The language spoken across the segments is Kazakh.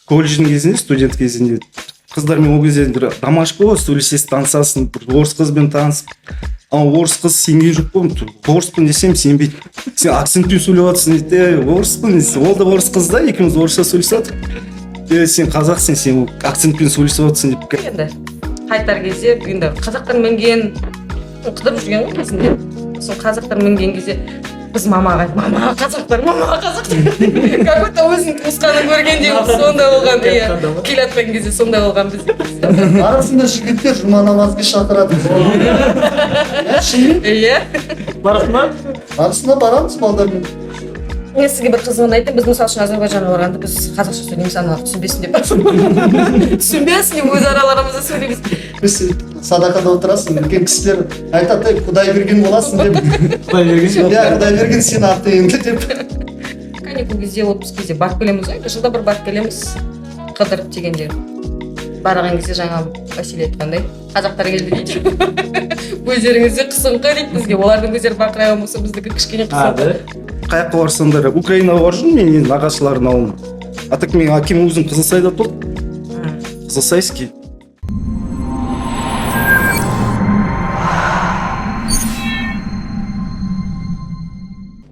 колледждің кезінде, студент кезінде қыздармен ол кезде домашка ғой, сөйлесесің, танысасың, бір орыс қызбен танысып, орыс қыз сенген жоқ қой, орыспын десем сенбейді. Сен акцентпен сөйлеп жатрсың дейді, орыспын десе, ол да орыс қыз да, екеуміз орысша сөйлесіп жатырмық. Сен қазақсың, сен акцентпен сөйлесіп жатрсың деп. Енді қайтар кезде енді қазақтар мінген қыдырып жүрген ғой кезінде. Сол қазақтар мінген кезде біз мамаға айтып, мама қазақтар какой-то өзінің туысқанын көргендей сондай болған. Иә, келатқан кезде сондай болған біз. Арасында жігіттер жұма намазға шақырады. Иә. Барасың? Арасында барамыз балдармен. Мен сізге бір қызығын айтайын, біз мысалы үшін Әзербайжанға барғанда біз қазақша сөйлейміз, аналар түсінбесін деп. Түсінбесін деп өз араларымызда сөйлейміз. Біз садақада отырасың, үлкен кісілер айтады, Құдай берген боласың деп. Құдай берген? Иә, Құдай берген сен аты деп. Каникул кезде, отпуск кезде барып келеміз ғой, жылда бір барып келеміз, қыдырып дегенде. Барған кезде жаңа Василий айтқандай, қазақтар келді дейді. Өздеріңізде қысыңқы дейді бізге, олардың өздері бақырайған болса біздікі кішкене қысыңқы. Қаяққа барсаңдар, Украинаға бар жүрмін, мен енді нағашылардың ауылына. А так мен әкем өзім Қызылсайда тұр. Қызылсайский.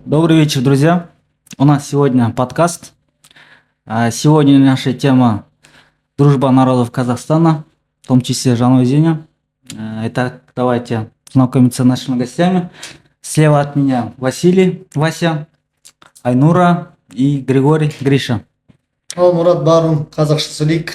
Добрый вечер, друзья. У нас сегодня подкаст. Сегодня наша тема «Дружба народов Казахстана», в том числе Жанаузеня. Итак, давайте знакомиться с нашими гостями. Слева от меня Василий, Вася, Айнура и Григорий, Гриша. Ал Мұрат барын қазақша сөйлейік.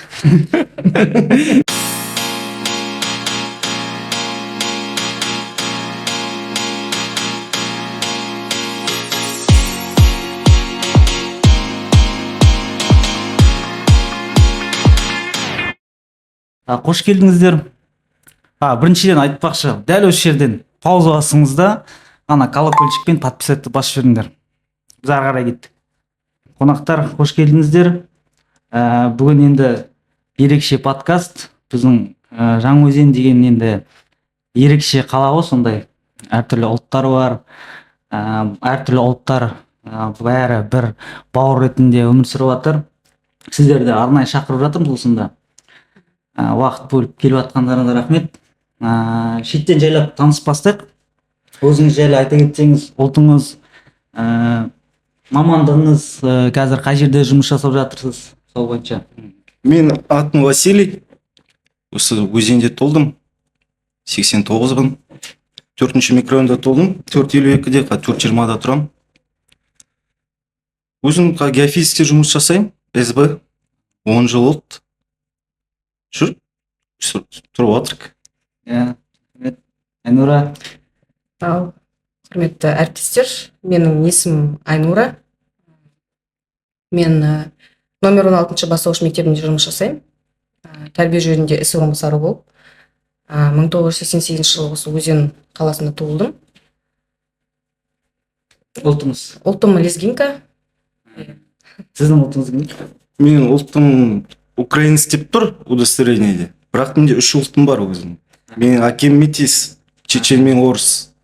Қош келдіңіздер. Біріншіден айтпақшы, дәл осы жерден пауза басыңыз да, ана колокольчикпен подписатты басып жіберіңдер. Біз ары қарай кеттік. Қонақтар, қош келдіңіздер. Бүгін енді ерекше подкаст. Біздің Жаңаөзен деген енді ерекше қала ғой, сондай. Әртүрлі ұлттар бар. Әртүрлі ұлттар бәрі бір бауыр ретінде өмір сүріп жатыр. Сіздерді арнайы шақырып жатырмыз осында. Уақыт бөліп келіп жатқандарыңызға рахмет. Шеттен жайлап таныс бастайық. Өзіңіз жайлы айта кетсеңіз, ұлтыңыз, мамандығыңыз, қазір қай жерде жұмыс жасап жатырсыз, сол бойынша. Мен атым Василий. Осы өзенде толдым. 89-ғын. 4-ші микрорайонда толдым. 452-де, 420-да тұрам. Өзім геофизикте жұмыс жасаймын. СБ. 10 жыл олды. Жүр. Тұрып отырық. Айнура. Құрметті әріптестер, менің есімім Айнура. Мен номер 16-шы бастауыш мектебінде жұмыс жасаймын. Тәрбие жөнінде СО орынбасары болып. 1988 жылы осы Өзен қаласында туылдым. Ұлтыңыз? Ұлтым лезгинка. Сіздің ұлтыңыз кім? Менің ұлтым украинец деп тұр удостоверениеде. Бірақ менде 3 ұлтым бар өзім. Менің әкем метис, чечен мен орыс.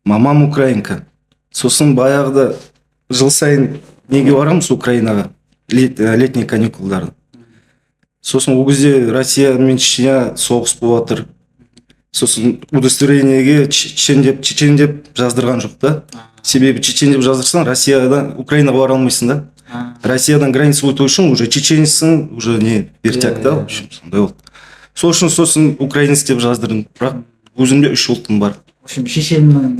Мамам украинка. Сосын баяғыда жыл сайын неге барамыз Украинаға? Летний каникулдарын. Сосын ол кезде Россия мен Чечня соғыс болып жатыр. Сосын удостоверениеге чечен деп жаздырған жоқ та. Себебі чечен деп жаздырсаң, Россиядан Украинаға бара алмайсың да. Россиядан граница өту үшін уже чеченсің, уже не вертяк да, в общем, сондай болды. Сосын украинец деп жаздырдым, бірақ өзімде 3 ұлтым бар. В общем, шешемнің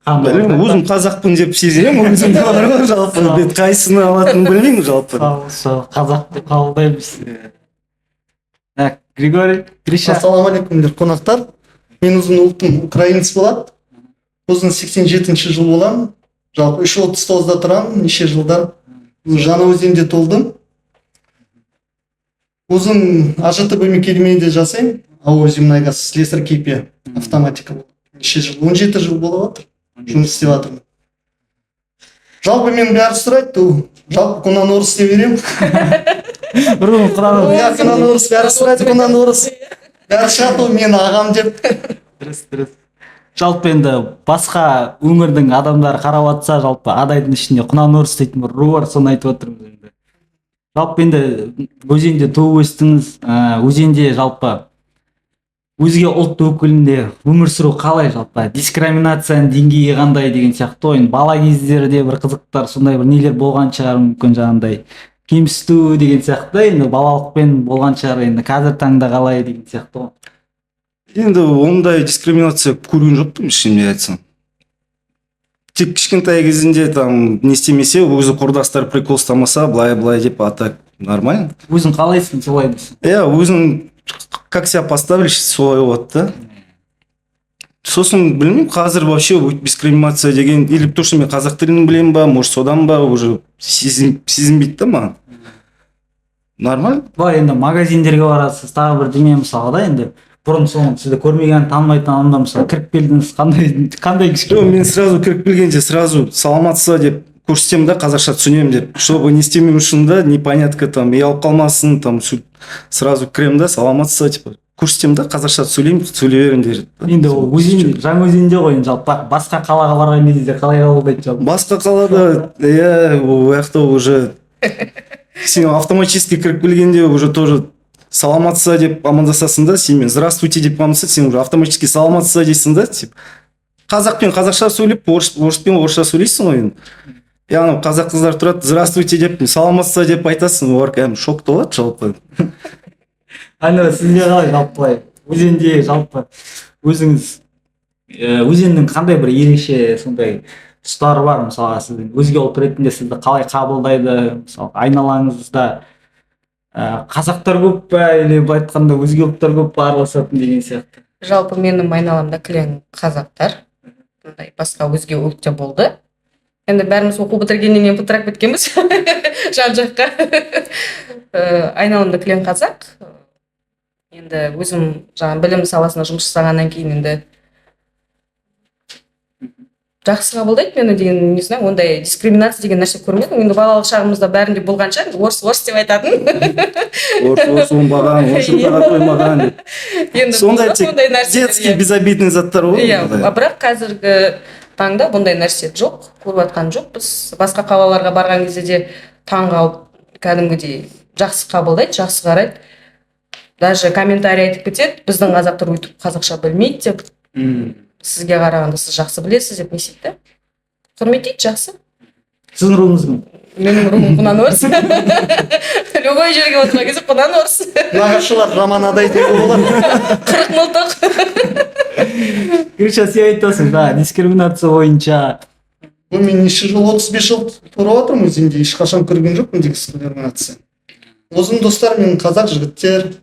Білмеймін, өзім қазақпын деп сеземін, өзімде бар ғой жалпы. Бет қайсыны алатынын білмеймін жалпы. Қазақ деп қабылдаймыз. Григорий, Гриша. Ассалаумағалейкумдер қонақтар. Мен өзім ұлтым украинец болады. Өзім 87-ші жыл боламын. Жалпы 339-да тұрамын, неше жылдар. Жаңаөзенде толдым. Өзім АЖТБ мекемеде жасаймын. АО «Земнайгаз», слесарь кепе, автоматика болды. Неше жыл, 17 жыл болып жатыр. Жұмыс істеп жатырмын. Жалпы мен бәрі сұрайды, жалпы құнан орыс деп беремін. Құнан орыс, бәрі сұрайды, құнан орыс. Бәрі шығады, мен ағам деп. Дұрыс. Жалпы енді басқа өңірдің адамдары қарап жатса, жалпы адайдың ішінде құнан орыс дейтін бір ру бар, соны айтып отырмыз енді. жалпы енді өзенде туып өстіңіз, өзенде жалпы өзге ұлт өкілінде өмір сүру қалай, жалпы дискриминацияның деңгейі қандай деген сияқты ғой. Енді бала кездерде бір қызықтар сондай бір нелер болған шығар, мүмкін жаңағындай кемсіту деген сияқты, енді балалықпен болған шығар, енді қазір таңда қалай деген сияқты ғой. Енді ондай дискриминация көрген жоқпын, шынымды айтсам. Тек кішкентай кезінде там не істемесе, өзі құрдастар прикол ұстамаса, былай деп, а так нормально. Өзің қалайсың, солай дейсің? Өзің как себя поставишь, солай болады да. Сосын білмеймін, қазір вообще дискриминация деген, или то, что мен қазақ тілін білемін ба, может содан ба, уже сезінбейді да маған. Нормально. Былай енді магазиндерге барасыз, тағы бір деме мысалға да, енді бұрын соңын сізді көрмеген, танымайтын адамдар мысалы кіріп келдіңіз, қандай кішкене? Мен сразу кіріп келгенде сразу саламатсыз деп көрсетемін да, қазақша түсінемін деп, чтобы не істемеу үшін да, непонятка там, алып қалмасын, там сразу кіремін да, саламатсыз типа көрсетемін да, қазақша сөйлей беремін деп. Енді ол өзен, жаңа өзенде ғой, жалпы басқа қалаға барған кезде қалай қабылдайды жалпы? Басқа қалада, ол жақта уже сен автоматически кіріп келгенде уже тоже саламатсыз деп амандасасың да, сенімен здравствуйте деп амандасады, сен уже автоматически саламатсыз дейсің да, типа қазақпен қазақша сөйлеп, орыспен орысша сөйлейсің ғой енді. Яғни қазақ қыздар тұрады, здравствуйте деп, саламатсыз деп айтасың, олар кәдімгі шокта болады жалпы. Ана сізге қалай жалпы, өзенде жалпы өзіңіз өзеннің қандай бір ерекше сондай тұстары бар, мысалға сіздің өзге ұлт ретінде сізді қалай қабылдайды, мысалы айналаңызда қазақтар көп па, или былай айтқанда өзге ұлттар көп па араласатын деген сияқты? Жалпы менің айналамда кілең қазақтар, мындай басқа өзге ұлт те болды. Енді бәріміз оқу бітіргеннен кейін бытырап кеткенбіз жан жаққа. Айналамда кілең қазақ. Енді өзім жаңа білім саласында жұмыс жасағаннан кейін енді жақсы қабылдайды мені деген, не знаю, ондай дискриминация деген нәрсе көрмедім. Енді балалық шағымызда бәрінде болған шығар, орыс деп айтатын. Орыс оңбаған, орысшаға қоймаған деп. Енді сондай детский безобидный заттар ғой. Иә, бірақ қазіргі таңда бұндай нәрсе жоқ, көріп жатқан жоқпыз. Басқа қалаларға барған кезде де таң қалып, кәдімгідей жақсы қабылдайды, жақсы қарайды. Даже комментарий айтып кетеді, біздің қазақтар өйтіп қазақша білмейді деп. Сізге қарағанда сіз жақсы білесіз деп не істейді. Құрметтейді, жақсы. Сіздің руыңыз кім? Менің руым құнан орыс. Любой жерге отырған кезде құнан орыс. Нағашылар романадай деп болады. 40 мылтық. Гриша, сен айтасың, да, дискриминация бойынша. Мен неше жыл, 35 жыл тұрып отырмын өзенде, ешқашан көрген жоқпын дискриминация. Өзім достар, мен қазақ жігіттер,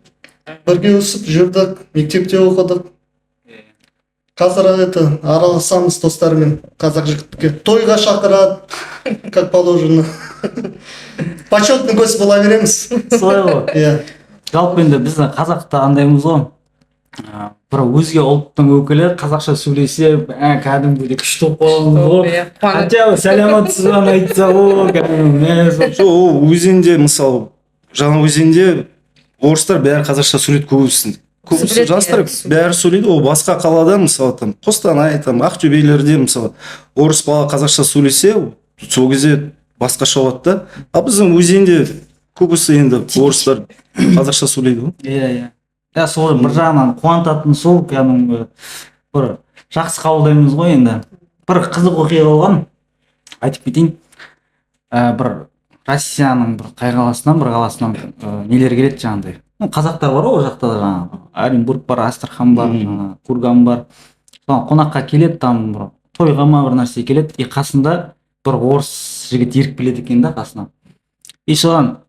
бірге өсіп жүрдік, мектепте оқыдық. Қазір араласамыз достармен, қазақ жігітке тойға шақырады, как положено. Почетный гость бола береміз. Солай ғой. Иә. Жалпы енді біздің қазақта андаймыз ғой. Бір өзге ұлттың өкілі қазақша сөйлесе, кәдімгідей күшті қолымыз ғой. Хотя сәлеметсіз бе айтса, кәдімгі. Ол өзенде, мысалы, жаңа өзенде орыстар бәрі қазақша сөйлейді көбісін. Көбісі жастар бәрі сөйлейді, ол басқа қалада, мысалы, там, Қостанай, там, Ақтөбелерде, мысалы, орыс бала қазақша сөйлесе, сол кезде басқаша болады да. А біздің өзенде көбісі енді орыстар қазақша сөйлейді ғой. Иә. Ja, сол бір жағынан қуантатын сол, кәдімгі бір жақсы қабылдаймыз ғой енді. Бір қызық оқиға болған, айтып кетейін. Бір Россияның бір қай қаласынан, бір қаласынан нелер келеді жаңағыдай. Қазақтар бар ғой, ол жақта да жаңағы Оренбург бар, Астрахан бар, Курган бар. Соған қонаққа келеді, там бір тойға ма бір нәрсе келеді, и қасында бір орыс жігіт еріп келеді екен да қасына. И соған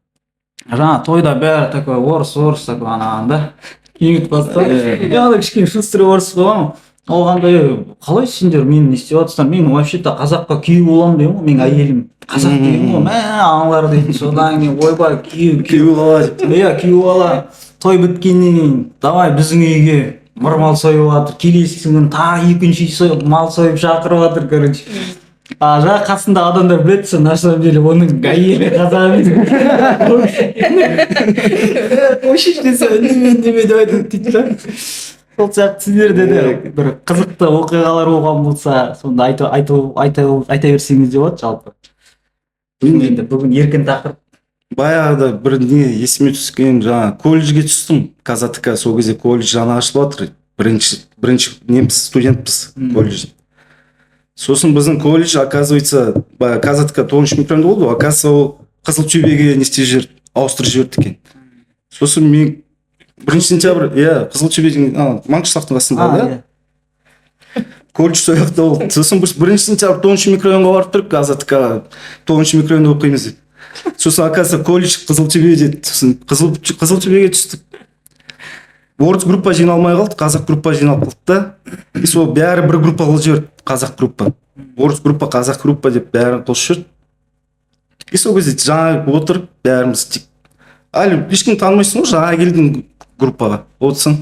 жаңа тойда бәрі такой орыс такой анағанда киініп бастады. Яғни кішкене шустрый орыс болған. Олғандай, қалай сендер мені не істеп жатсыңдар? Мен вообще-то қазаққа күйеу боламын деймін ғой, менің әйелім қазақ деймін ғой, аналар дейтін. Содан кейін ойбай күйеу бала деп. Иә, күйеу бала. Той біткеннен кейін давай біздің үйге бір мал сойып жатыр, келесі күні тағы екінші мал сойып шақырып жатыр, короче. Жаңа қасында адамдар біледі, на самом деле оның әйелі қазақ емес. Өшіштесі үндеме деп айтады дейді да. Сол сияқты сіздерде де бір қызықты оқиғалар болған болса, сонда айта берсеңіз де болады жалпы. Енді бүгін еркін тақырып. баяғыда бір не есіме түскен, жаңа колледжге түстім. КЗТК сол кезде колледж жаңа ашылып жатыр. Бірінші неміз студентпіз колледж. Сосын біздің колледж, оказывается, КЗТК 9 микрорайонда болды, оказывается, ол Қызылтөбеге не істеп жіберді, ауыстырып жіберді екен. Сосын мен 1 сентябрь, Қызылтөбедің Маңғышлақтың қасында, да? Колледж сол жақта болды. Сосын біз 1 сентябрь 9 микрорайонға барып тұрып, КЗТК 9 микрорайонда оқимыз деді. Сосын оказывается, колледж Қызылтөбе деді. Сосын Қызылтөбеге түстік. Орыс группа жиналмай қалды, қазақ группа жиналып қалды да. И сол бәрі бір группа қылып жіберді, қазақ группа. Орыс группа, қазақ группа деп бәрін қосып жіберді. И сол кезде жаңа отырып, бәріміз әлі ешкім танымайсың ғой, жаңа келдің группаға, отырсың.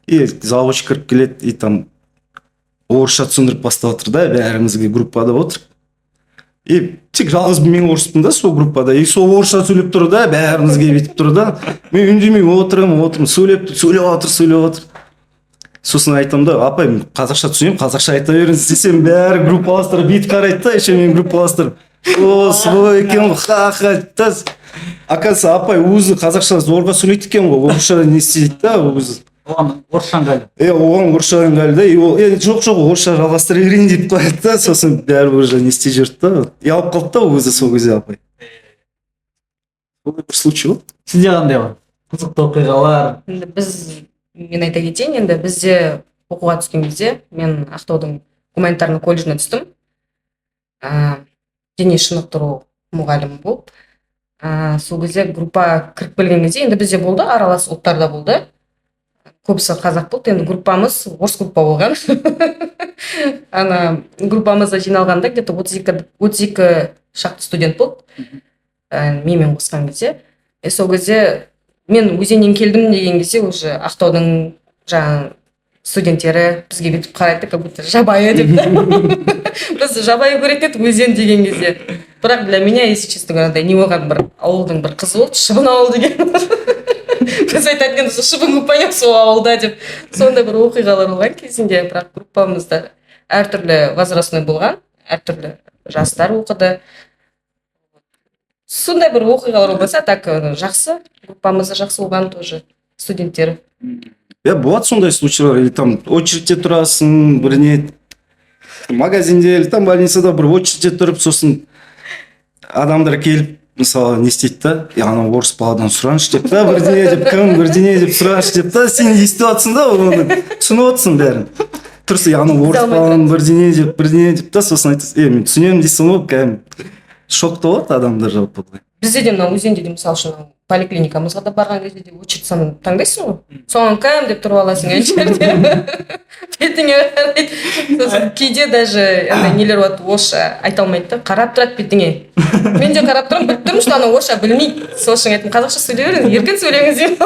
И завуч кіріп келеді, и там орысша түсіндіріп бастап отыр да, бәрімізге группада отыр. И тек жалғыз мен орыспын да сол группада. И сол орысша сөйлеп тұр да, бәрімізге бетіп тұр да. Мен үндемей отырмын, сөйлеп отыр. Сосын айтамын да, апай, мен қазақша түсінемін, қазақша айта беріңіз десем, бәрі группаластар бет қарайды да, еще мен группаластар. О, свой екен, ха-ха. Оказывается, апай өзі қазақша зорға сөйлейді екен ғой, орысша не істейді да өзі. Оған орысша ыңғайлы. Оған орысша ыңғайлы да, и ол жоқ, орысша жалғастыра берейін деп қояды да, сосын бәрі уже не істей жүрді да. Ұялып қалды да өзі сол кезде апай. Сондай бір случай болды. Сізде қандай бар? Қызықты оқиғалар. Енді мен айта кетейін, енді бізде оқуға түскен кезде мен Ақтаудың гуманитарный колледжіне түстім. Дене шынықтыру мұғалімі болып. Сол кезде группа кіріп келген кезде, енді бізде болды, аралас ұлттарда болды. Көбісі қазақ болды, енді группамыз орыс группа болған. Группамызда жиналғанда где-то 32 шақты студент болды. Менімен қосқан кезде. Сол кезде мен өзеннен келдім деген кезде уже Ақтаудың жаңағы студенттері бізге бүйтіп қарайды, как будто жабайы деп. Біз жабайы көретін едік өзен деген кезде. Бірақ для меня, если честно говоря, не болған бір ауылдың бір қызы болды, Шыбын ауыл деген. Біз айтатын едік, Шыбын көпайық сол ауылда деп. Сондай бір оқиғалар болған кезінде, бірақ группамызда әртүрлі возрастной болған, әртүрлі жастар оқыды. Сондай бір оқиғалар болса, так жақсы, группамызда жақсы болған тоже студенттер. Болады сондай случайлар, или там очередьте тұрасың, біріне магазинде, или там больницада бір очередьте тұрып, сосын адамдар келіп, мысалы, не істейді да, ана орыс баладан сұраныш деп та, бірдеңе деп сұраныш деп та, сен естіп жатсың да, оны түсініп отырсың бәрін. Тұрсы, ана орыс баладан бірдеңе деп та, сосын айтасың, мен түсінемін дейсің ғой, кәдімгі шокта болады адамдар жалпы. Бізде де мына өзенде де мысалы үшін поликлиникамызға да барған кезде де очередь санын таңдайсың ғой. Соған кәм деп тұрып аласың ана жерде. Бетіңе қарайды. Сосын кейде даже нелер болады, орысша айта алмайды да, қарап тұрады бетіңе. Мен де қарап тұрмын, біліп тұрмын, что ана орысша білмейді. Сол үшін айтамын, қазақша сөйлей беріңіз, еркін сөйлеңіз деп.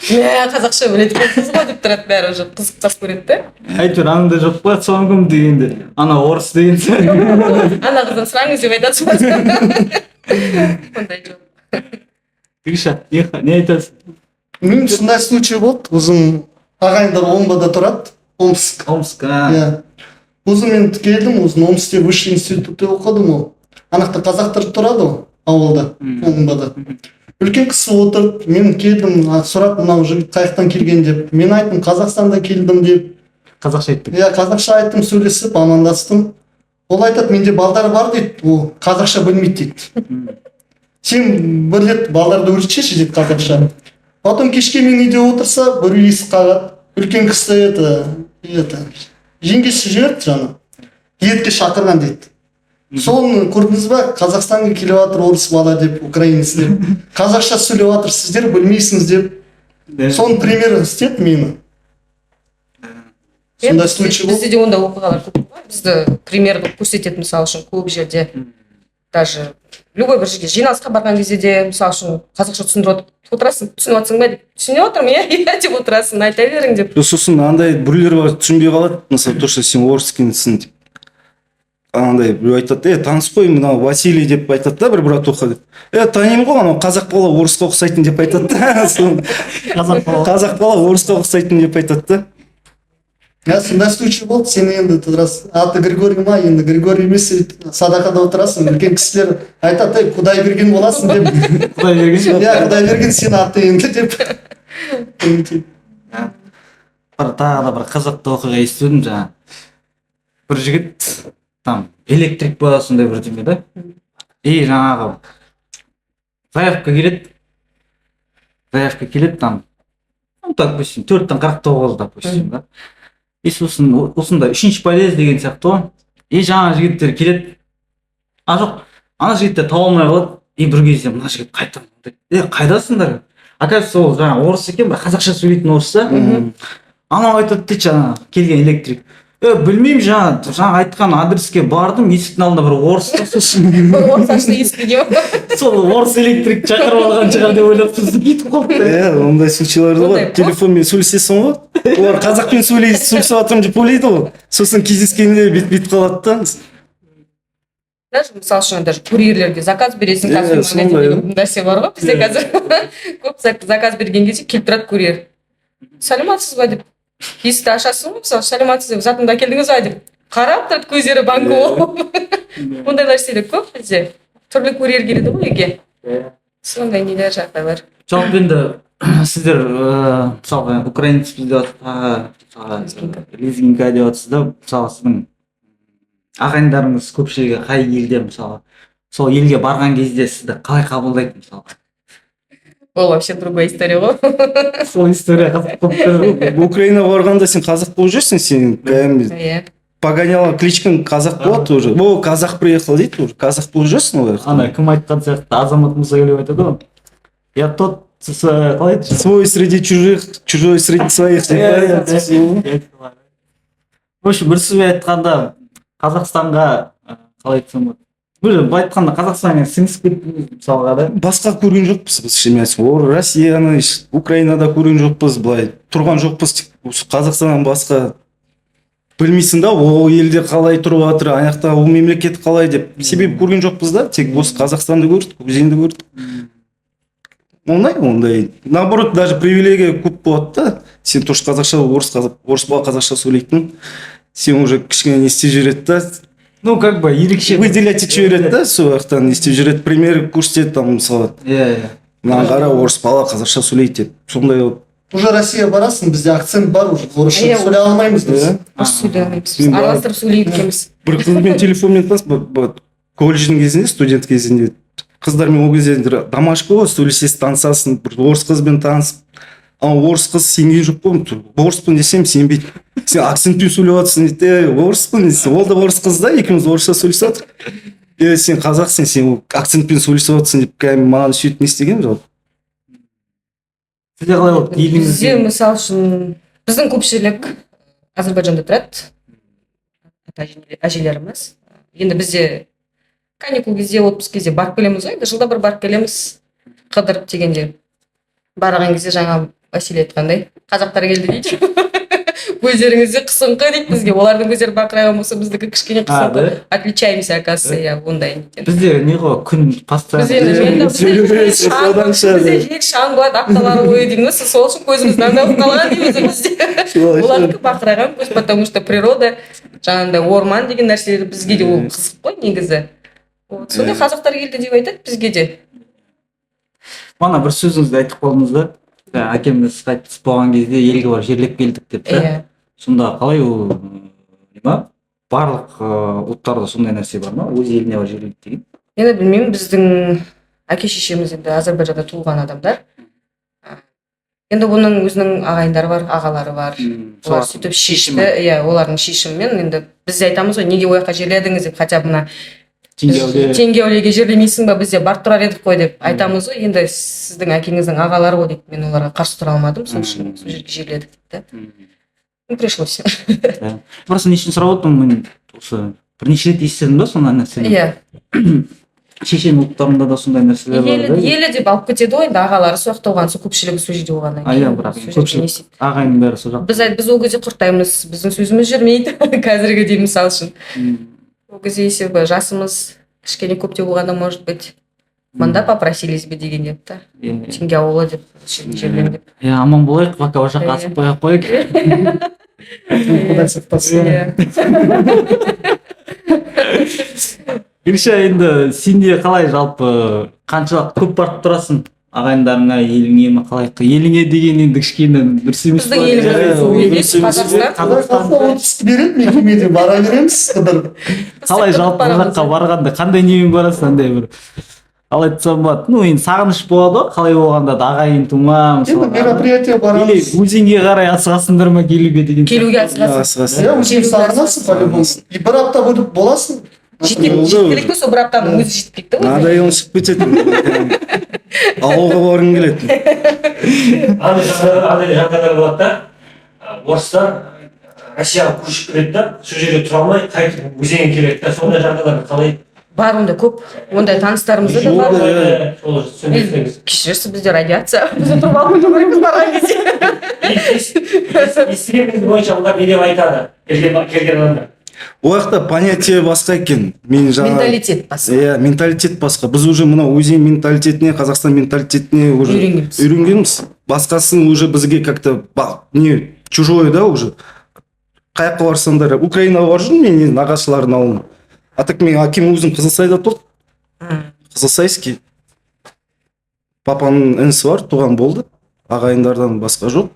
Мә, қазақша біледі екенсіз ғой деп тұрады, бәрі уже қызықтап көреді да. Әйтеуір анында жоқ па, соңғы кім дегенде, ана орыс деген сияқты. Ана қыздан сұраңыз деп айтады. Ондай жоқ. Гриша, не айтасың? Мен сондай случай болды. Өзім ағайындар Омбыда тұрады. Омск. Иә. Өзім мен келдім, өзім Омскте высший институтте оқыдым ол. Анақта қазақтар тұрады ғой, ауылда, Омбыда. Үлкен кісі отырып, мен келдім, сұрап, мынау жігіт қаяқтан келген деп. Мен айттым, Қазақстанда келдім деп. Қазақша айттым. Иә, қазақша айттым, сөйлесіп, амандастым. Ол айтады, менде балдар бар дейді, ол қазақша білмейді дейді. Сен бір рет балдарды үйретшеші дейді қазақша. Потом кешке мен үйде отырса, бір есік қағады. Үлкен кісі жеңгесі жіберді жаңа. Етке шақырған дейді. Соны көрдіңіз ба? Қазақстанға келіп жатыр орыс бала деп, украинец деп. Қазақша сөйлеп жатыр, сіздер білмейсіңіз деп. Соны пример істеді мені. Сондай случай болды. Бізде де ондай оқиғалар көп бар. Бізді пример қылып көрсетеді, мысалы үшін көп жерде. Даже любой бір жерге жиналысқа барған кезде де, мысалы үшін қазақша түсіндіріп отырасың, түсініп отырсың ба деп. Түсініп отырмын, иә деп отырасың, айта берің деп. Сосын андай біреулер бар, түсінбей қалады, мысалы, то, что сен орыскинсің деп. Андай біреу айтады, таныс қой, мынау Василий деп айтады да, бір братуха деп. Танимын ғой, анау қазақ бала орысқа ұқсайтын деп айтады да. Қазақ бала орысқа ұқсайтын деп айтады да. сондай случай болды. Сен енді тұрасың, аты Григорий ма, енді Григорий емес, садақада отырасың, үлкен кісілер айтады, ей, құдай берген боласың деп. Құдай берген. Иә, құдай берген сен аты енді деп. Тағы да бір қызықты оқиға естідім жаңа. Бір жігіт там электрик болады сондай бірдеме да. И жаңағы заявка келеді там, ну допустим 4-49 допустим да. И сосын осындай 3-ші подъезд деген сияқты ғой. И жаңа жігіттер келеді. А жоқ, ана жігіттер таба алмай қалады. И бір кезде мына жігіт қайтадан дейді, қайдасыңдар? Оказывается ол жаңа орыс екен, бір қазақша сөйлейтін орыс та. Анау айтады дейді жаңа келген электрик. Білмеймін жаңа айтқан адреске бардым, есіктің алдында бір орыс та сосын. Орысшасы естіген. Сол орыс электрик шақырып алған шығар деп ойлап сосын кетіп қалды. Ондай случайлар бар. Телефонмен сөйлесесің ғой. Олар қазақпен сөйлесіп жатырмын деп ойлайды ғой. Сосын кездескенде бүйтіп қалады да. Даже мысалы үшін даже курьерлерге заказ бересің, қазір магазин деген нәрсе бар ғой бізде қазір. Көп заказ берген кезде келіп тұрады курьер. Сәлеметсіз ба деп. Есікті ашасың ғой, мысалы сәлеметсіз деп, затымды әкелдіңіз ба деп. Қарап тұрады көздері банкі болып. Ондай нәрселер көп бізде. Түрлі курьер келеді ғой үйге. Сондай нелер жағдайлар. Жалпы енді сіздер мысалға украинецпіз деп жатсыз, лезгинка деп жатсыз да, мысалы сіздің ағайындарыңыз көпшілігі қай елде, мысалы сол елге барған кезде сізді қалай қабылдайды мысалға? Ол вообще другая история ғой. Сол история қызық болып Украинаға барғанда сен қазақ болып жүрсің, сен кәдімгі погоняла кличкаң қазақ болады уже. О, қазақ приехал дейді уже, қазақ болып жүрсің олай. ана кім айтқан сияқты Азамат Мұсағалиев айтады ғой. Я тот қалай еді? Свой среди чужих, чужой среди своих. В общем, бір сөзбен айтқанда Қазақстанға қалай айтсам болады? Былай айтқанда Қазақстанға сіңісіп кеттіңіз мысалға да. Басқа көрген жоқпыз біз шемесін. Ол Россияны, Украинада көрген жоқпыз, былай тұрған жоқпыз. Қазақстаннан басқа білмейсің да, ол елде қалай тұрып жатыр, аяқта ол мемлекет қалай деп. Себебі көрген жоқпыз да, тек осы Қазақстанды көрдік, өзенді көрдік. Ондай. Наоборот, даже привилегия көп болады да. Сен тоже қазақша, орыс бала қазақша сөйлейтін. Сен уже кішкене не істеп жүреді да. Ну, как бы ерекше Выделять етіп жібереді да, сол уақыттан не істеп жүреді. Пример көрсетеді там мысалы. Мына қара орыс бала қазақша сөйлейді деп. Сондай вот. Уже Россия барасың, бізде акцент бар уже. Орысша сөйлей алмаймыз біз. Сөйлей алмаймыз. Араластырып сөйлейді екенбіз. Бір қызбен телефонмен колледждің кезінде, студент кезінде қыздармен ол кезде домашка ғой, сөйлесесің, танысасың, бір орыс қызбен танысып. Орыс қыз сенген жоқ қой, орыспын десем сенбейді. Сен акцентпен сөйлеп жатрсың дейді, орыспын десем, ол да орыс қыз да, екеуміз орысша сөйлесіп жатыр. Сен қазақсың, сен акцентпен сөйлесіп жатрсың деп кәдімгі маған сөйтіп не істеген жоқ. Сізде қалай болды? Бізде мысалы үшін біздің көпшілік Әзербайжанда тұрады, әжелеріміз. Енді бізде каникул кезде, отпуск кезде барып келеміз ғой, жылда бір барып келеміз, қыдырып дегенде. Барған кезде жаңа Василий айтқандай, қазақтар келді дейді. Көздеріңізде қысыңқы дейді бізге. Олардың көздері бақырайған болса, біздікі кішкене қысыңқы. Отличаемся, оказывается, ондай. Бізде не ғой, күн постоянно. Бізде жел шаң болады, апталары бойы дейміз. Сол үшін көзіміз наңдап қалған дейміз бізде. Олардікі бақырайған көз, потому что природа, жаңағындай орман деген нәрселер бізге де ол қызық қой негізі. Сондай қазақтар келді деп айтады бізге де. Мана бір сөзіңізді айтып қалдыңыз да, әкеміз қайтыс болған кезде елге барып жерлеп келдік деп та. Сонда қалай ол барлық ұлттарда сондай нәрсе бар ма? Өз еліне барып жерлейді деген? Енді білмеймін, біздің әке шешеміз енді Әзербайжанда туылған адамдар. Енді оның өзінің ағайындары бар, ағалары бар. Олар сөйтіп шешті, олардың шешімімен енді біз айтамыз ғой, неге ояққа жерледіңіз деп, хотя мына Теңгеәулиеге жерлемейсің ба, бізде барып тұрар едік қой деп айтамыз ғой. Енді сіздің әкеңіздің ағалары ғой дейді. Мен оларға қарсы тұра алмадым, сол үшін сол жерге жерледік дейді. Пришлось. Просто не үшін сұрап отырмын, мен осы бірнеше рет естідім да сондай нәрсені. Шешен ұлттарында да сондай нәрселер бар. Елі деп алып кетеді ғой, енді ағалары сол жақта болған, сол көпшілігі сол жерде болғаннан кейін. Бірақ көпшілік ағайынның бәрі сол жақта. Біз ол кезде құртаймыз, біздің сөзіміз жүрмейді қазіргі деймін мысалы үшін. Ол кезде есебі жасымыз кішкене көп те болғанда, может быть, мында попросились бы деген деп та. Теңге ауылы деп, жерлем деп. Аман болайық, пока ол жаққа асып қоя қойық. Құдай сақтасын. Гриша, енді сенде қалай жалпы қаншалықты көп барып тұрасың ағайындарыңа, еліңе ме, қалай? Еліңе деген енді кішкене дұрыс емес Біздің еліміз Қазақстан. Құдай қаласа отпуск береді, мекемеде бара береміз қыдыр. қалай жалпы бұл жаққа барғанда қандай немен барасың, андай бір қалай айтсам болады, ну енді сағыныш болады ғой, қалай болғанда да ағайын тума Енді мысалы, мероприятие или барамыз. өзенге қарай асығасыңдар ма келуге деген Келуге асығасың. Асығасың. Иә, өзің сағынасың по-любому. И бір апта болып боласың. Жетпелік пе сол бір аптаның өзі жетпейді ғой. Надоело шығып кететін. Ауылға барғым келетін. андай жағдайлар болады да, орыстар Россияға көшіп келеді да, сол жерде тұра алмай қайтып өзенге келеді да, сондай жағдайлар қалай? Бар ондай көп. Ондай таныстарымызда да бар. Сол түсіндірсеңіз. Кешірерсіз, бізде радиация. Біз отырып алып отырмыз барған кезде. Естігеніңіз бойынша олар не деп айтады? Келген адамдар. Ол жақта понятие басқа екен. Мен жаңа Менталитет басқа. Иә, менталитет басқа. Біз уже мына өзен менталитетіне, Қазақстан менталитетіне уже Үйренгенбіз. үйренгенбіз. Басқасын уже бізге как-то не чужое да уже. Қай жаққа барсаңдар, Украинаға барып жүрмін мен енді нағашылардың ауылына. А так мен әкем өзім Қызылсайда тұрды. Қызылсайский. Папаның інісі бар, туған болды. Ағайындардан басқа жоқ.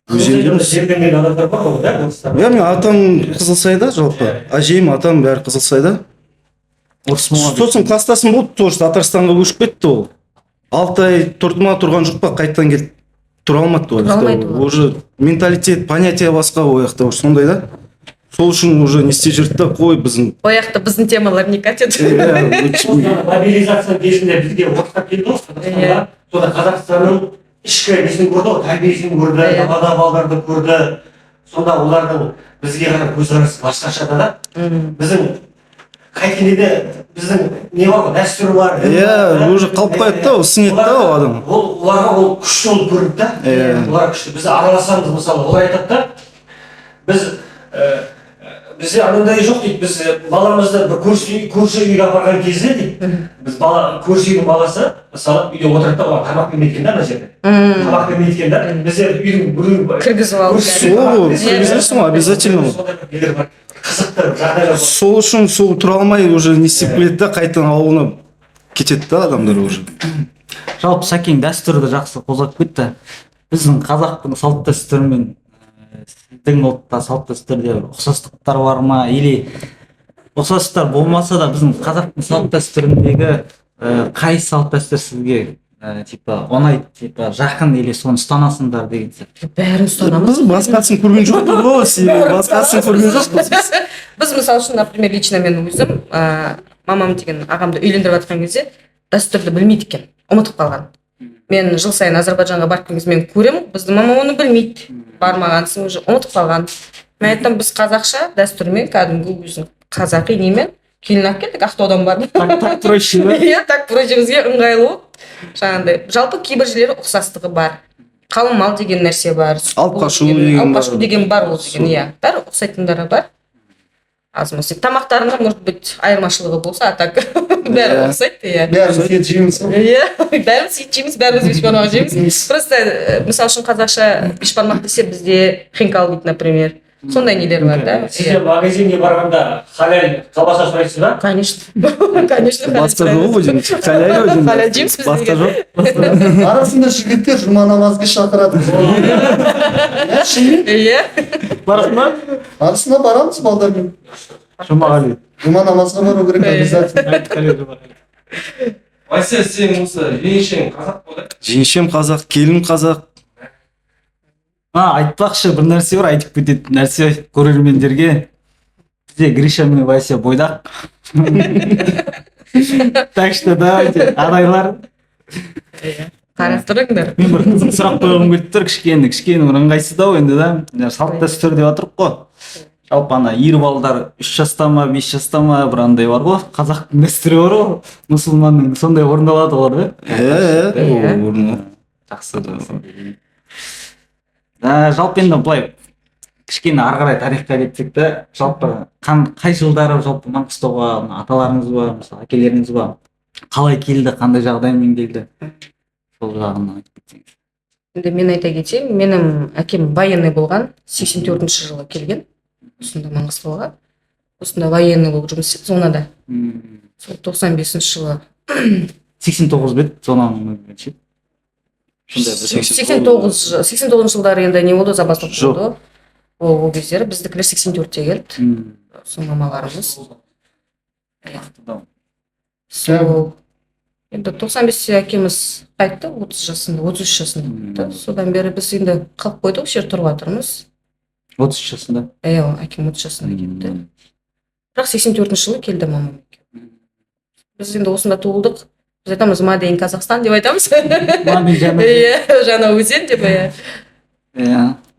Өзендеміз. Жерден адамдар бар ғой да, орыстар. Иә, мен атам Қызылсайда жалпы. Әжем, атам бәрі Қызылсайда. орыс болған. Сосын класстасым болды, тоже Татарстанға көшіп кетті ол. 6 ай тұрды ма, тұрған жоқ па, қайтадан келді. Тұра алмады ол Тұра алмайды жақта. ол. Уже менталитет, понятие басқа ол жақта уже сондай да. Сол үшін уже не істеп жүрді да, қой біздің. Ол жақта біздің темалар не катет. Иә, Мобилизация кезінде бізге орыстар келді ғой, Қазақстанға. Сонда Қазақстанның ішкі несін көрді ғой, тәрбиесін көрді, Иә. далада балдарды көрді. Сонда олардың бізге қарап көзқарасы басқаша да. Біздің қайткенде де біздің не бар ғой, дәстүр бар. дін бар, иә, да. уже қалып қояды да, ол сіңеді да ол адам. Оларға ол күшті болып көрінді да. Иә. Олар күшті. Біз араласамыз мысалы, олар айтады да. Бізде анандай жоқ дейді, біз баламызды бір көрші үйге апарған кезде дейді, біз көрші үйдің баласы мысалы үйде отырады да, оған тамақ бермей екен да ана жерде. Тамақ бермей екен да, бізде үйдің біреу Кіргізіп алып. Сол, кіргізесің ғой, обязательно. сондай бір нелер бар, қызықты жағдайлар бар. Сол үшін сол тұра алмай уже не істеп келеді да, қайтадан ауылына кетеді да адамдар уже. Жалпы Сәкең дәстүрді жақсы қозғап кетті. Біздің қазақтың салт дәстүрімен сіздің ұлтта салт дәстүрде бір ұқсастықтар бар ма, или ұқсастықтар болмаса да біздің қазақтың салт дәстүріндегі қай салт дәстүр сізге типа ұнайды, типа жақын, или соны ұстанасыңдар деген сияқты? Бәрін ұстанамыз. Біз басқасын көрген жоқпыз ғой, сен басқасын көрген жоқпыз. Біз мысалы үшін, например, лично мен өзім, мамам деген ағамды үйлендіріп жатқан кезде дәстүрді білмейді екен, ұмытып қалған. Мен жыл сайын Азербайжанға барып келген кезде мен көремін, біздің мама оны білмейді. Бармағансың, уже ұмытып қалған. Мен айттым, біз қазақша дәстүрмен, кәдімгі өзің қазақи немен келін алып келдік, ақтаудан барып. Так проще, да? Иә, так проще, бізге ыңғайлы болып. Жаңағыдай, жалпы кейбір жерлері ұқсастығы бар. Қалың мал деген нәрсе бар. Алып қашу деген алып бар. қашу деген бар ол деген, иә. Бәрі ұқсайтындары бар. Аз месе тамақтарында может быть айырмашылығы болса, а так бәрі ұқсайды, иә. Бәріміз ет жейміз ғой. Иә, бәріміз ет жейміз, бәріміз бешбармақ жейміз. Просто мысалы үшін қазақша бешбармақ десе бізде хинкал дейді, например. Сондай нелер бар да. Сізде магазинге барғанда халал колбаса сұрайсыз ба? Конечно. Конечно. Басқа жоқ ғой деймін. Халал ғой деймін. Халал жейміз біз Басқа деген. жоқ. Арасында жігіттер жұма намазға шақырады. Иә, шынымен. Иә. Барасың ба? Арасында барамыз балдармен. Жұмағали. Жұма намазға бару керек обязательно. Вася, сен осы жеңешең қазақ болды? Жеңешем қазақ, келін қазақ. Айтпақшы, бір нәрсе бар, айтып кететін нәрсе көрермендерге. Бізде Гриша мен Вася бойдақ. Так что давайте, адайлар. Қарап тұрыңдар. Мен бір қызық сұрақ қойғым келіп тұр, кішкене бір ыңғайсыздау енді да. Салт дәстүр деп отырып қой. Жалпы ана ер балдар 3 жаста ма, 5 жаста ма бір андай бар ғой, қазақтың дәстүрі бар ғой, мұсылманның, сондай орындалады олар да. Иә. Жақсы да. Жалпы енді былай кішкене ары қарай тарихқа кетсек те, жалпы қай жылдары жалпы Маңғыстауға аталарыңыз ба, мысалы әкелеріңіз ба, қалай келді, қандай жағдаймен келді, сол жағын айтып кетсеңіз. Енді мен айта кетейін, менің әкем военный болған, 84-ші жылы келген осында Маңғыстауға. Осында военный болып жұмыс істеді зонада. Сол 95-ші жылы 89 бет зонаның ше. 89 жылдары енді не болды, забастық Жоқ. болды. Ол кездері біздікілер 84-те келді. Сол мамаларымыз. Сол енді 95-те әкеміз қайтты, 30 жасында, 33 жасында қайтты. Содан бері біз енді қалып қойдық, осы жерде тұрып жатырмыз. 33 жасында. Әкем 30 жасында кетті. Бірақ 84-ші жылы келді мамам. Біз енді осында туылдық. Біз айтамыз, Мадейн Казахстан деп айтамыз. Жаңа өзен деп.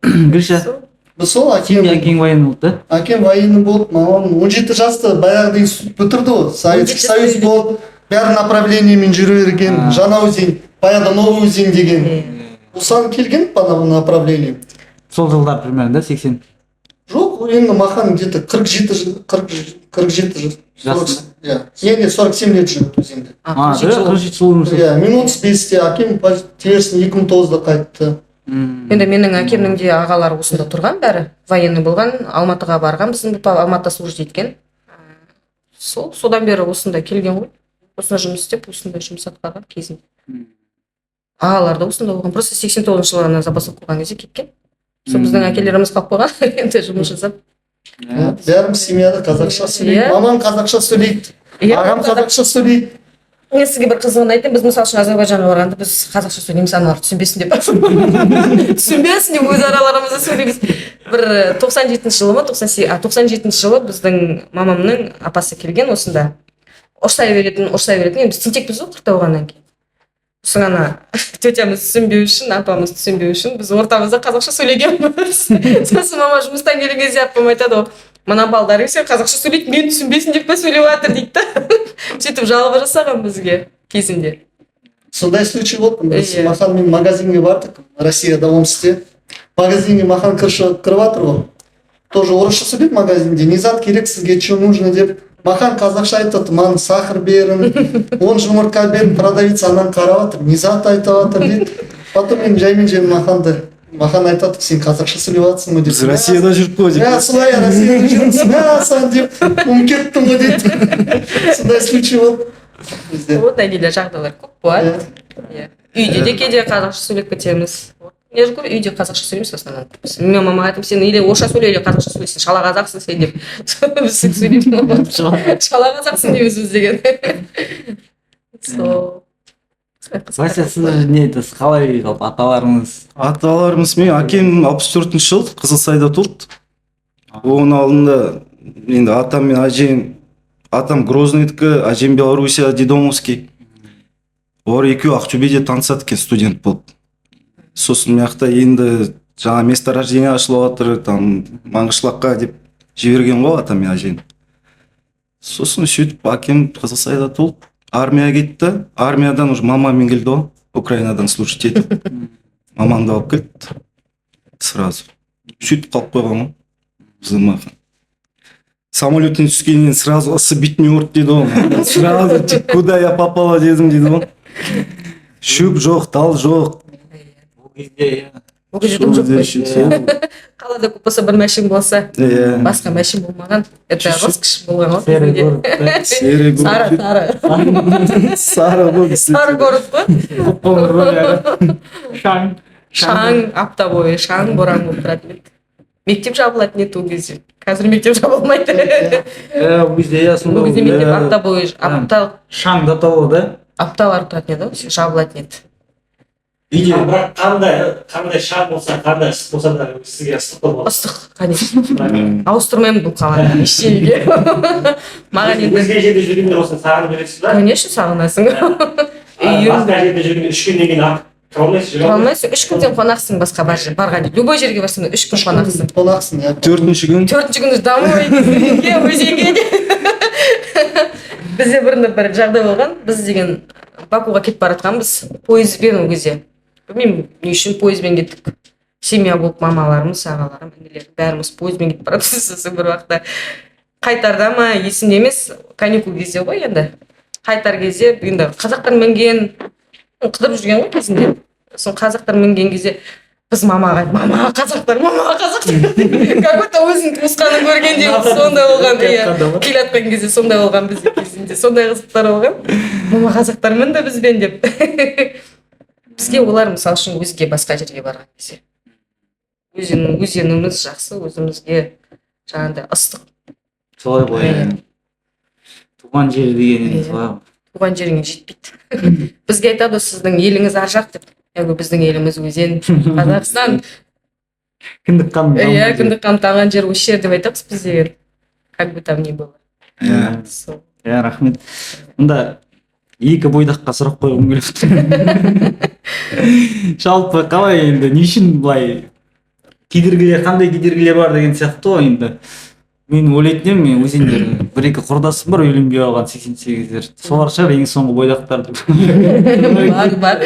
Гриша, Біз сол әкең военный болды да? Әкем военный болып, мамам 17 жаста баяғыда институт бітірді ғой. Советский Союз болып, бәрі направлениемен жүре берген. Жаңа өзен, баяғыда новый өзен деген. Осыған келген по направлению. Сол жылдар примерно да 80. Жоқ, енді махан где-то 47 жыл. Жасында? Не, 47 лет живет өзенде. 47 жыл өмір сүрді. Мен 35-те, әкем терісін 2009-да қайтты. Енді менің әкемнің де ағалары осында тұрған бәрі. Военный болған, Алматыға барған, біздің Алматыда служить еткен. Содан бері осында келген ғой. Осында жұмыс істеп, осында жұмыс атқарған кезінде. Ағалар да осында болған. Просто 89 жылы запасов қойған кезде кеткен. Сол біздің әкелеріміз қалып қойған, енді жұмыс жасап. Бәріміз семьяда қазақша сөйлейді. Мамам қазақша сөйлейді. Ағам қазақша сөйлейді. Мен сізге бір қызығын айтайын, біз мысалы үшін Азербайжанға барғанда біз қазақша сөйлейміз, аналар түсінбесін деп. Түсінбесін деп өз араларымызда сөйлейміз. Бір 97-ші жылы ма, 97-ші жылы біздің мамамның апасы келген осында. Ұрсай беретін, енді біз тентекпіз ғой, қырта болғаннан кейін. Сосын ана тетямыз түсінбеу үшін, апамыз түсінбеу үшін біз ортамызда қазақша сөйлегенбіз. Сосын мама жұмыстан келген кезде апам айтады ғой, мына балдар сен қазақша сөйлейді, мен түсінбесін деп па сөйлеп жатыр дейді да. Сөйтіп жалоба жасаған бізге кезінде. Сондай случай болды. Біз маханмен магазинге бардық, Россияда омсте. Магазинге махан кіріп жатыр ғой. Тоже орысша сөйлейді магазинде. Не зат керек сізге, что нужно деп. Махан қазақша айтады, маған сахар берін, 10 жұмыртқа берін, продавец анан қарап жатыр, не зат айтып жатыр дейді. Потом мен жаймен маханды. Махан айтады, сен қазақша сөйлеп жатсың ғой деп. Біз Россияда жүріп қой деп. Солай Россияда жүрміз, деп, кеттім ғой дейді. Сондай случай болды. Вот әйелдер жағдайлар көп болады. Үйде де кейде қазақша сөйлеп кетеміз. Не же говорю, үйде қазақша сөйлейміз в основном. Мен мамаға айтамын, сен или орысша сөйле, или қазақша сөйле, сен шала қазақсың сен деп. Біз сөйлейміз. Шала қазақсың дейміз біз деген. Вася, сіз не айтасыз, қалай жалпы аталарыңыз? Аталарымыз, мен әкем 64-ші жылы Қызылсайда тұрды. Оның алдында енді атам мен әжем, атам Грозныйдікі, әжем Белоруссия, Дедомовский. Олар екеуі Ақтөбеде танысады екен, студент болып. Сосын мияқта енді жаңа месторождение ашылып жатыр, там Маңғышлаққа деп жіберген ғой атам мен әжем. Сосын сөйтіп әкем Қызылсайда толып, армияға кетті. Армиядан уже мамамен келді ғой, Украинадан служить етіп. Мамамды алып келді сразу. Сөйтіп қалып қойған ғой біздің махан. Самолеттен түскеннен сразу ысы бетіме ұрды дейді ғой. Сразу куда я попала дедім дейді ғой. Шөп жоқ, тал жоқ. Ол кезде дым жоқ қой. Қалада көп болса бір мәшін болса, басқа мәшін болмаған. Это роскошь болған ғой. Сары ғой. Сары город қой. Шаң, апта бойы шаң, боран болып тұратын еді. Мектеп жабылатын еді ол кезде. Қазір мектеп жабылмайды. Ол кезде Ол кезде мектеп апта бойы, шаң да толы да? апталар тұратын еді, жабылатын еді. Бірақ қандай шаң болса, қандай ыстық болса да сізге ыстық болады. Ыстық, конечно. Ауыстырмаймын бұл қаланы ештеңеге. Маған енді өзге жерде жүргенде болса сағынып жүресіз ба? конечно сағынасың. Басқа жерде жүргенде 3 күннен кейін тұра алмайсыз, жүре алмайсың. 3 күнден қонақсың басқа барған жерге. Любой жерге барсаң 3 күн қонақсың. Қонақсың, иә. 4-ші күн. 4-ші күні домой, өзенге. Бізде бір жағдай болған. Біз деген Бакуға кетіп баратқанбыз пойызбен ол кезде. Білмеймін, не үшін пойызбен кеттік. Семья болып мамаларымыз, ағаларым, інілерім бәріміз пойызбен кетіп баратырмыз. Сосын бір уақытта қайтарда ма есімде емес, каникул кезде ғой енді. Қайтар кезде енді қазақтан мінген қыдырып жүрген ғой кезінде. сосын қазақтар мінген кезде біз мамаға мама қазақтар как будто өзінің туысқанын көргендей сондай болған. Иә, келатқан кезде сондай болған, біздің кезінде сондай қызықтар болған. Мама қазақтар мінді бізбен деп. Бізге олар мысалы үшін өзге басқа жерге барған кезде өзеніміз жақсы, өзімізге жаңағыдай ыстық. солай ғой. Туған жер деген солай. Туған жеріңе жетпейді. Бізге айтады сіздің еліңіз ар жақ деп. Біздің еліміз өзен, Қазақстан. Кіндік қан. Иә, кіндік қан тамған жер осы жер деп айтамыз біз деген. Как бы там ни было. Иә. Иә, рахмет. Онда екі бойдаққа сұрақ қойғым келіп. Жалпы қалай енді не үшін былай кедергілер, қандай кедергілер бар деген сияқты ғой енді. Мен ойлайтын едім, мен өзендер бір-екі құрдасым бар үйленбей алған 88-дер. Солар шығар ең соңғы бойдақтар деп. Бар.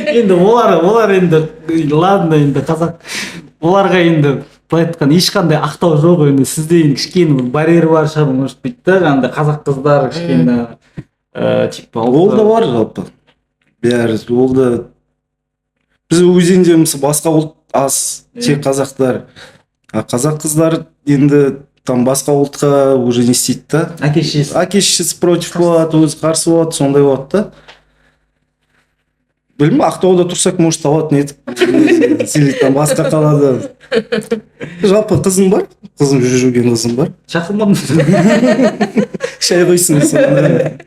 Енді олар енді ладно енді қазақ оларға енді былай айтқан ешқандай ақтау жоқ енді сізде енді кішкене бір барьер бар шығар может быть да жаңағыдай қазақ қыздар кішкене типа Ол да бар жалпы. Бәрі ол да біз өзенде мысалы басқа ұлт аз, тек қазақтар. А қазақ қыздар енді там басқа ұлтқа уже не істейді да. Әке-шешесі против болады, өзі қарсы болады, сондай болады да. Білмеймін, Ақтауда тұрсақ, может, алатын едік. Или там басқа қалада. Жалпы қызым бар, қызым жүрген қызым бар. шақырмадым. Шай қойсын десем.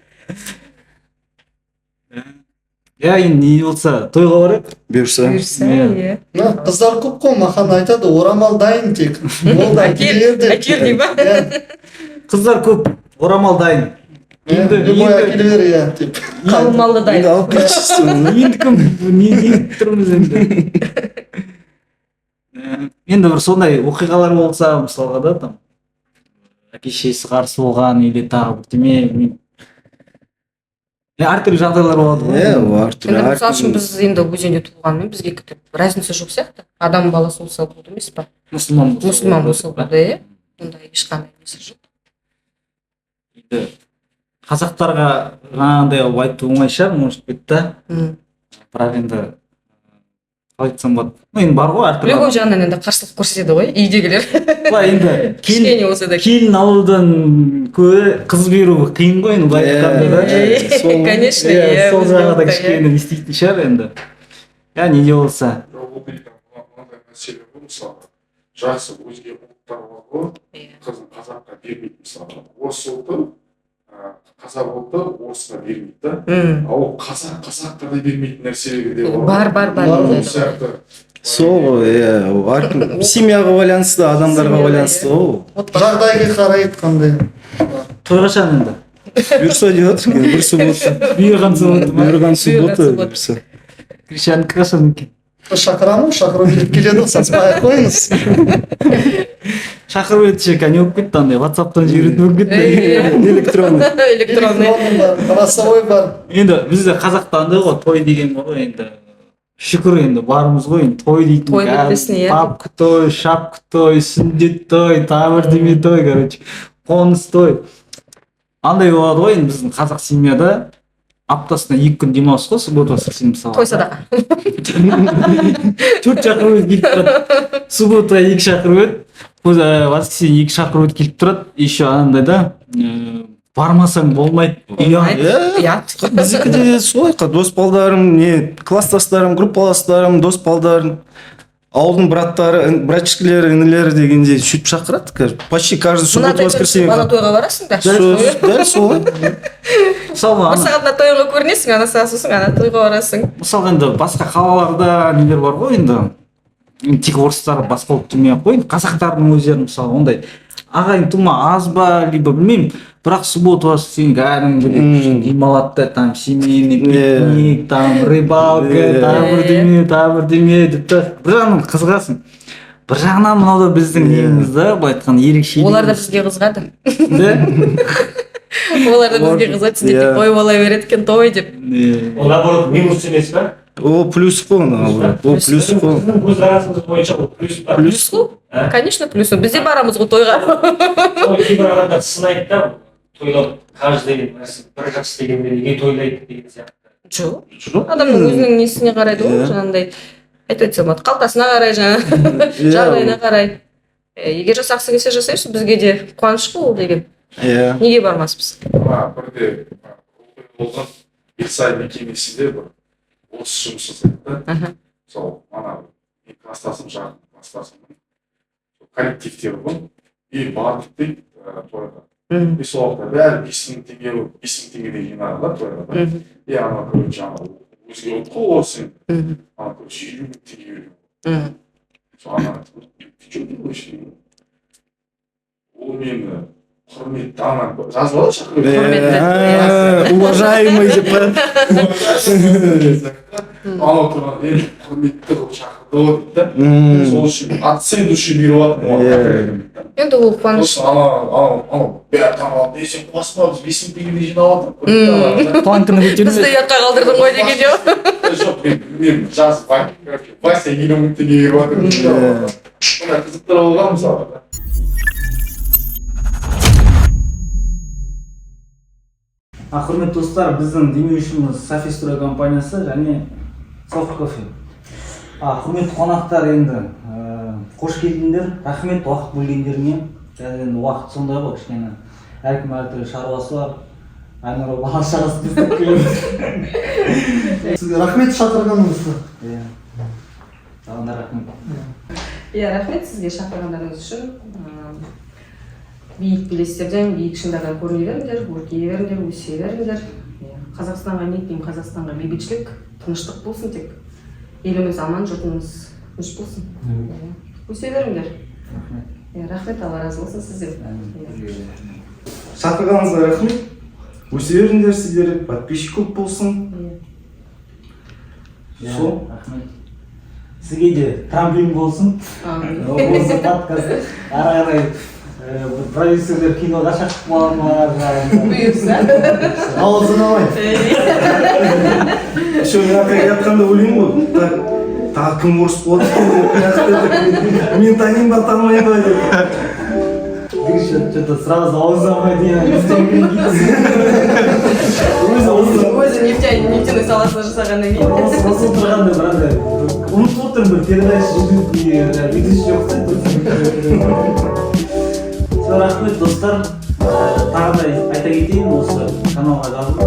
Иә, енді не болса тойға барайық. Бұйырса. Иә. Қыздар көп қой, маған айтады, орамал дайын тек. Ол да әкелер деп. Әкел дей ба? Қыздар көп, орамал дайын. Любой әкеле бер, иә, деп. Қалмалы Енді дайын. алып кетшісің. Енді кім, не тұрмыз енді. Енді бір сондай оқиғалар болса, мысалға да, там, әке-шешесі қарсы болған, или тағы бірдеме, әртүрлі жағдайлар болады ғой. Иә, әртүрлі. Енді мысалы үшін біз енді өзенде туылғанмен бізге разница жоқ сияқты. Адам баласы болса болды емес па? Мұсылман Болса болды, иә. Ондай ешқандай несі жоқ. Енді қазақтарға жаңағындай айту оңай шығар, может быть да. Бірақ енді қалай айтсам болады. Енді бар ғой әртүрлі. Любой жағынан енді қарсылық көрсетеді ғой, үйдегілер. Былай енді Кішкене болса да. келін алудан қыз беру қиын ғой енді былай айтқанда да. Конечно, иә. Сол жағында кішкене не істейтін шығар енді. Я не болса. Мынандай мәселе ғой, мысалы, жақсы өзге ұлттар бар ғой, қызын қазаққа бермейді мысалы. Осы ұлты қазақ ұлты орысқа бермейді да. Ал қазақтарға бермейтін нәрселер де бар. Бар. Сол ғой, иә. Семьяға байланысты, адамдарға байланысты ғой. Жағдайға қарай айтқандай. Той қашан енді? Бұйырса деп жатыр, бір суббота. Бұйырған суббота. Бұйырса. Крещенкі қашан екен? Шақырамын, шақыру келеді, саспай қойыңыз. Шақыру етші, не болып кетті андай, WhatsApp-тан жіберетін болып кетті. Электронный. Электронный. бар, голосовой бар. Енді бізде қазақта андай ғой, той деген бар ғой енді. Шүкір енді барымыз ғой енді той дейтін. Той бітпесін, иә. Папка той, шапка той, сүндет той, тағы бірдеме той, короче. Қоныс той. Андай болады ғой енді біздің қазақ семьяда аптасына 2 күн демалыс қой, суббота воскресенье мысалы. Той садақа. 4 шақыру өт келіп тұрады. Суббота 2 шақыру өт, воскресенье 2 шақыру өт келіп тұрады. Еще андай да, бармасаң болмайды. Иә. Біздікі де солай, дос балдарым, класстастарым, группаластарым, дос балдарым, ауылдың браттары, братчикілері, інілері дегенде сөйтіп шақырады. Почти каждый суббота воскресенье. Ана тойға барасың да. Дәл солай. Мысалға Бір сағатына тойға көрінесің, ана сосын ана тойға барасың. Мысалға енді басқа қалаларда нелер бар ғой енді. Тек орыстар басқа ұлт демей ақ қой. Қазақтардың өздері мысалы ондай ағайын тума аз ба, либо білмеймін. Бірақ суббота воскресенье кәдімгідей демалады, там семейный пикник, там рыбалка, там бірдеме деп та. Бір жағынан қызығасың. Бір жағынан мынау да біздің неміз да, былай айтқан ерекшелігіміз. Олар да бізге қызығады. Да? Олар да бізге қызығады, сізде тек той бола береді екен той деп. Ол наоборот минус емес па? О, плюс қой, о, плюс қой. Өз арасымыз бойынша ол плюс па? Плюс қой? Конечно, плюс. Бізде барамыз ғой тойға. Кейбір адамдар сынайды да, тойлау каждый нәрсе бір жақсы дегенде неге тойлайды деген сияқты. жоқ Жоқ. адамның өзінің несіне қарайды ғой Иә. жаңағындай айтып айтсам болады қалтасына қарай жаңағы жағдайына қарай егер жасағысы келсе жасайыншы бізге де қуаныш қой ол деген Иә. неге бармаспыз бірде болған Ерсай мекемесінде бір осы жұмыс жасайды да. Аха. Мысалы ана мен класстасым жақын класстасымның коллективтері ғой и бардық дейді тойға. И сол уақытта бәрі 5.000 теңгедей жинады да тойға да. И ана короче жаңағы өзге ұлт қой орыс енді. Ана короче 50.000 теңге берген. Сол ана ты че делаешь? Ол мені құрметті ана жазылады шақырып. Уважаемый деп Ана тұрған енді құрметті қылып шақырды ғой дейді да. Сол үшін от всей души беріп жатыр. енді ол қуаныш Осы ана бәрі таңғалып сен қуасың ба біз 5.000 теңгедей жинап жатырмық. туған күні бізді көтерме ұятқа қалдырдың ғой деген жоқ Жоқ мен білмеймін жазып Вася 50.000 теңге беріп жатыр. Сондай қызықтар болған мысалы. құрметті достар, біздің демеушіміз Софистура компаниясы және Soft Coffee. Құрметті қонақтар, енді қош келдіңдер, рахмет уақыт бөлгендеріңе. Енді уақыт сондай ғой, кішкене әркім әртүрлі шаруасы бар. Айнұр бала шағасы іздеп келеді. Сізге рахмет шақырғаныңызға. Иә. Саған да рахмет. рахмет сізге шақырғандарыңыз үшін биік белестерден биік шыңдардан көріне беріңдер өркейе беріңдер өсе беріңдер қазақстанға не деймін қазақстанға бейбітшілік тыныштық болсын тек еліміз аман жұртымыз тыныш болсын өсе беріңдер рахмет алла разы болсын сізден Шақырғаныңызға рахмет. Өсе беріңдер сіздер, подписчик көп болсын. Сол. Рахмет. Сізге де трамплин болсын. Осы подкаст ары қарай продюсерлер киноға шақырып бола ма? бұйырса Аузын алайын. Еще мен артқа жатқанда ойлаймын ғой. Тағы кім орыс болады екен? Мен танимын ба, танымаймын ба деп. Что-то сразу аузыма дейін. өзі нефтяной саласында жасағаннан кейін Осы тұрғанда бірандай ұмытып отырмын бір передача ведущий жоқ. Рахмет достар. Тағы да айта кетейін, осы каналға жазылып